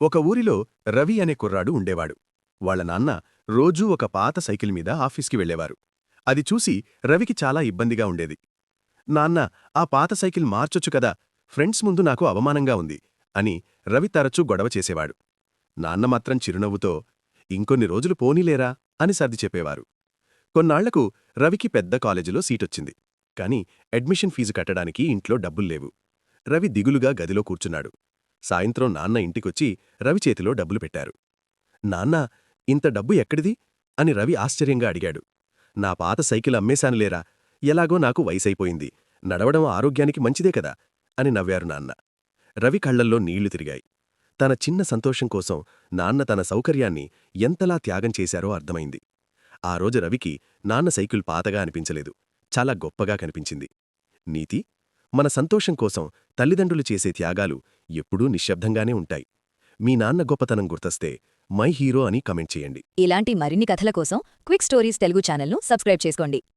ఒక ఊరిలో రవి అనే కుర్రాడు ఉండేవాడు. వాళ్ళ నాన్న రోజూ ఒక పాత సైకిల్ మీద ఆఫీస్కి వెళ్లేవారు. అది చూసి రవికి చాలా ఇబ్బందిగా ఉండేది. నాన్న, ఆ పాత సైకిల్ మార్చొచ్చు కదా, ఫ్రెండ్స్ ముందు నాకు అవమానంగా ఉంది అని రవి తరచూ గొడవ చేసేవాడు. నాన్న మాత్రం చిరునవ్వుతో, ఇంకొన్ని రోజులు పోనీలేరా అని సర్ది చెప్పేవారు. కొన్నాళ్లకు రవికి పెద్ద కాలేజీలో సీటొచ్చింది. కాని అడ్మిషన్ ఫీజు కట్టడానికి ఇంట్లో డబ్బుల్లేవు. రవి దిగులుగా గదిలో కూర్చున్నాడు. సాయంత్రం నాన్న ఇంటికొచ్చి రవి చేతిలో డబ్బులు పెట్టారు. నాన్నా, ఇంత డబ్బు ఎక్కడిది అని రవి ఆశ్చర్యంగా అడిగాడు. నా పాత సైకిల్ అమ్మేశానులేరా, ఎలాగో నాకు వయసైపోయింది, నడవడం ఆరోగ్యానికి మంచిదే కదా అని నవ్వారు నాన్న. రవి కళ్లల్లో నీళ్లు తిరిగాయి. తన చిన్న సంతోషం కోసం నాన్న తన సౌకర్యాన్ని ఎంతలా త్యాగం చేశారో అర్థమైంది. ఆ రోజు రవికి నాన్న సైకిల్ పాతగా అనిపించలేదు, చాలా గొప్పగా కనిపించింది. నీతి: మన సంతోషం కోసం తల్లిదండ్రులు చేసే త్యాగాలు ఎప్పుడూ నిశ్శబ్దంగానే ఉంటాయి. మీ నాన్న గొప్పతనం గుర్తొస్తే మై హీరో అని కమెంట్ చేయండి. ఇలాంటి మరిన్ని కథల కోసం క్విక్ స్టోరీస్ తెలుగు ఛానల్ను సబ్స్క్రైబ్ చేసుకోండి.